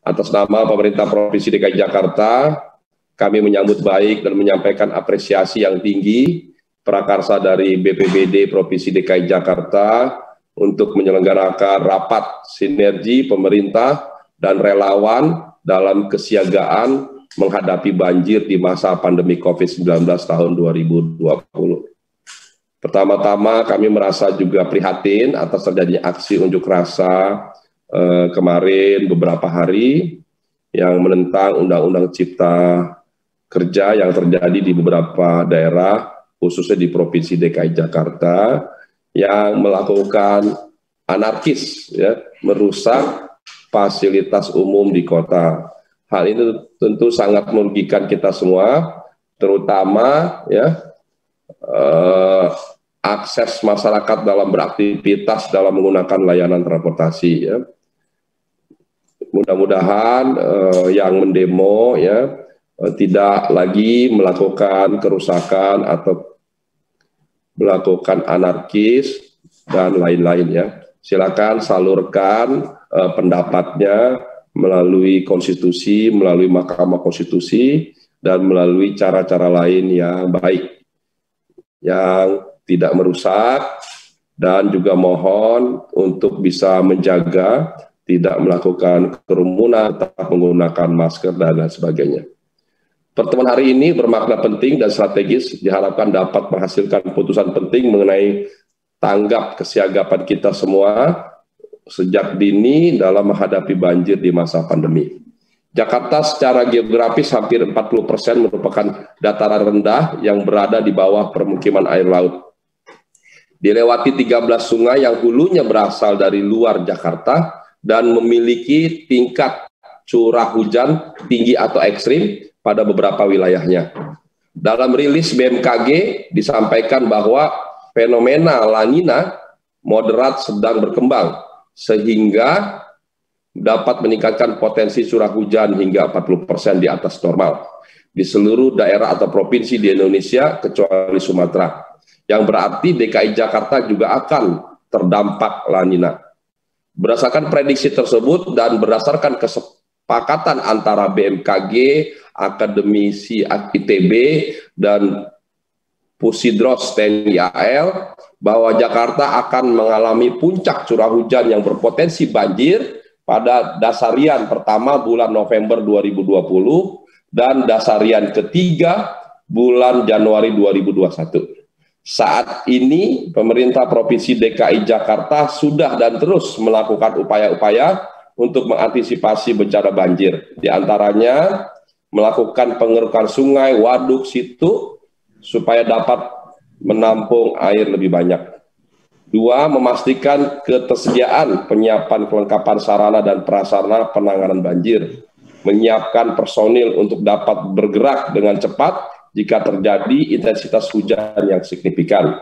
Atas nama pemerintah Provinsi DKI Jakarta, kami menyambut baik dan menyampaikan apresiasi yang tinggi prakarsa dari BPBD Provinsi DKI Jakarta untuk menyelenggarakan rapat sinergi pemerintah dan relawan dalam kesiagaan menghadapi banjir di masa pandemi COVID-19 tahun 2020. Pertama-tama kami merasa juga prihatin atas terjadinya aksi unjuk rasa kemarin beberapa hari yang menentang Undang-Undang Cipta Kerja yang terjadi di beberapa daerah, khususnya di Provinsi DKI Jakarta, yang melakukan anarkis, ya, merusak fasilitas umum di kota. Hal ini tentu sangat merugikan kita semua, terutama ya akses masyarakat dalam beraktivitas dalam menggunakan layanan transportasi. Ya. Mudah-mudahan yang mendemo ya tidak lagi melakukan kerusakan atau melakukan anarkis dan lain-lain ya. Silakan salurkan pendapatnya melalui konstitusi, melalui Mahkamah Konstitusi, dan melalui cara-cara lain yang baik, yang tidak merusak, dan juga mohon untuk bisa menjaga tidak melakukan kerumunan, tetap menggunakan masker, dan lain sebagainya. Pertemuan hari ini bermakna penting dan strategis, diharapkan dapat menghasilkan putusan penting mengenai tanggap kesiagapan kita semua sejak dini dalam menghadapi banjir di masa pandemi. Jakarta secara geografis hampir 40% merupakan dataran rendah yang berada di bawah permukiman air laut. Dilewati 13 sungai yang hulunya berasal dari luar Jakarta dan memiliki tingkat curah hujan tinggi atau ekstrim pada beberapa wilayahnya. Dalam rilis BMKG disampaikan bahwa fenomena La Nina moderat sedang berkembang sehingga dapat meningkatkan potensi curah hujan hingga 40% di atas normal di seluruh daerah atau provinsi di Indonesia kecuali Sumatera. Yang berarti DKI Jakarta juga akan terdampak La Nina. Berdasarkan prediksi tersebut dan berdasarkan kesepakatan antara BMKG, akademisi ITB, dan Pusidros TNI AL, bahwa Jakarta akan mengalami puncak curah hujan yang berpotensi banjir pada dasarian pertama bulan November 2020 dan dasarian ketiga bulan Januari 2021. Saat ini pemerintah Provinsi DKI Jakarta sudah dan terus melakukan upaya-upaya untuk mengantisipasi bencana banjir. Di antaranya melakukan pengerukan sungai, waduk, situ supaya dapat menampung air lebih banyak. 2. Memastikan ketersediaan penyiapan kelengkapan sarana dan prasarana penanganan banjir. Menyiapkan personil untuk dapat bergerak dengan cepat jika terjadi intensitas hujan yang signifikan.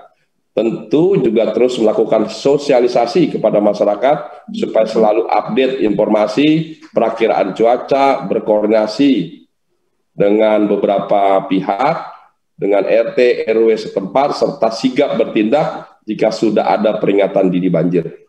Tentu juga terus melakukan sosialisasi kepada masyarakat supaya selalu update informasi, perakiraan cuaca, berkoordinasi dengan beberapa pihak, dengan RT, RW setempat, serta sigap bertindak jika sudah ada peringatan dini banjir.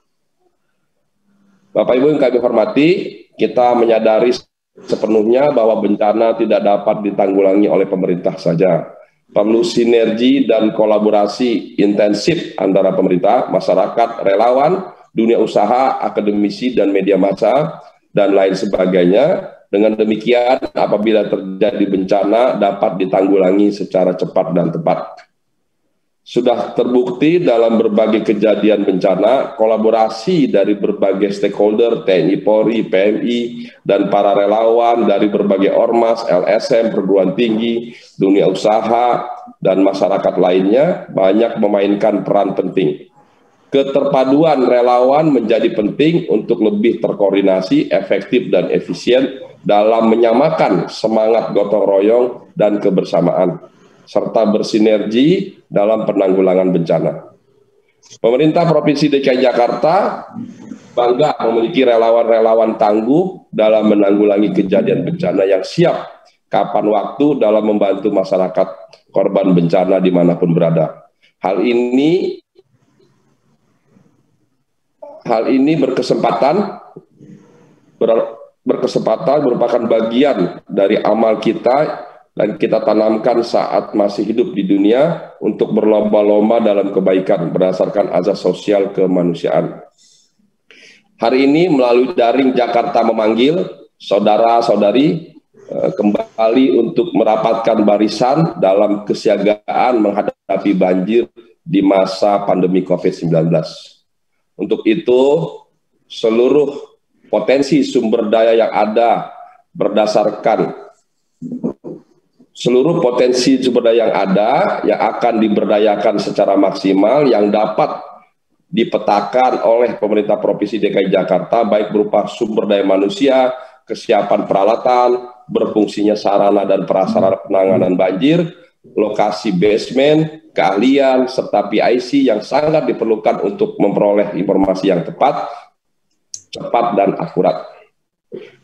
Bapak Ibu yang kami hormati, kita menyadari sepenuhnya bahwa bencana tidak dapat ditanggulangi oleh pemerintah saja. Perlu sinergi dan kolaborasi intensif antara pemerintah, masyarakat, relawan, dunia usaha, akademisi, dan media massa, dan lain sebagainya. Dengan demikian, apabila terjadi bencana dapat ditanggulangi secara cepat dan tepat. Sudah terbukti dalam berbagai kejadian bencana, kolaborasi dari berbagai stakeholder, TNI, Polri, PMI, dan para relawan dari berbagai ormas, LSM, perguruan tinggi, dunia usaha, dan masyarakat lainnya banyak memainkan peran penting. Keterpaduan relawan menjadi penting untuk lebih terkoordinasi, efektif, dan efisien dalam menyamakan semangat gotong royong dan kebersamaan, serta bersinergi dalam penanggulangan bencana. Pemerintah Provinsi DKI Jakarta bangga memiliki relawan-relawan tangguh dalam menanggulangi kejadian bencana yang siap kapan waktu dalam membantu masyarakat korban bencana dimanapun berada. Hal ini berkesempatan berkesempatan merupakan bagian dari amal kita dan kita tanamkan saat masih hidup di dunia untuk berlomba-lomba dalam kebaikan berdasarkan azas sosial kemanusiaan. Hari ini melalui daring Jakarta memanggil saudara-saudari kembali untuk merapatkan barisan dalam kesiagaan menghadapi banjir di masa pandemi COVID-19. Untuk itu, seluruh potensi sumber daya yang ada yang ada yang akan diberdayakan secara maksimal yang dapat dipetakan oleh pemerintah Provinsi DKI Jakarta baik berupa sumber daya manusia, kesiapan peralatan, berfungsinya sarana dan prasarana penanganan banjir, lokasi basement, keahlian, serta PIC yang sangat diperlukan untuk memperoleh informasi yang tepat, cepat, dan akurat.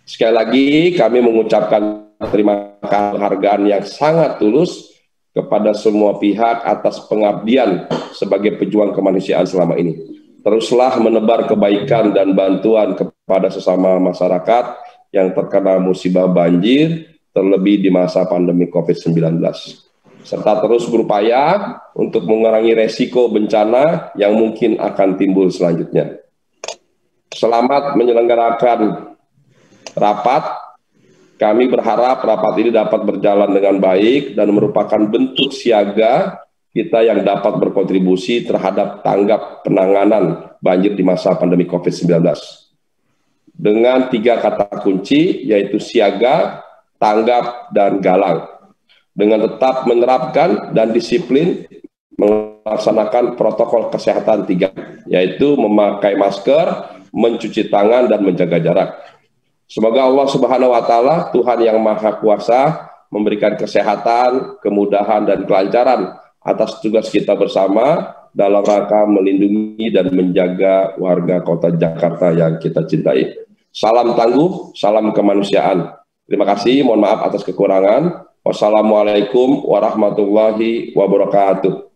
Sekali lagi kami mengucapkan terima kasih penghargaan yang sangat tulus kepada semua pihak atas pengabdian sebagai pejuang kemanusiaan selama ini. Teruslah menebar kebaikan dan bantuan kepada sesama masyarakat yang terkena musibah banjir, terlebih di masa pandemi COVID-19. Serta terus berupaya untuk mengurangi resiko bencana yang mungkin akan timbul selanjutnya. Selamat menyelenggarakan rapat. Kami berharap rapat ini dapat berjalan dengan baik dan merupakan bentuk siaga kita yang dapat berkontribusi terhadap tanggap penanganan banjir di masa pandemi COVID-19. Dengan 3 kata kunci, yaitu siaga, tanggap, dan galang. Dengan tetap menerapkan dan disiplin melaksanakan protokol kesehatan 3, yaitu memakai masker, mencuci tangan, dan menjaga jarak. Semoga Allah Subhanahu wa Ta'ala, Tuhan yang Maha Kuasa, memberikan kesehatan, kemudahan, dan kelancaran atas tugas kita bersama dalam rangka melindungi dan menjaga warga kota Jakarta yang kita cintai. Salam tangguh, salam kemanusiaan. Terima kasih, mohon maaf atas kekurangan. Wassalamualaikum warahmatullahi wabarakatuh.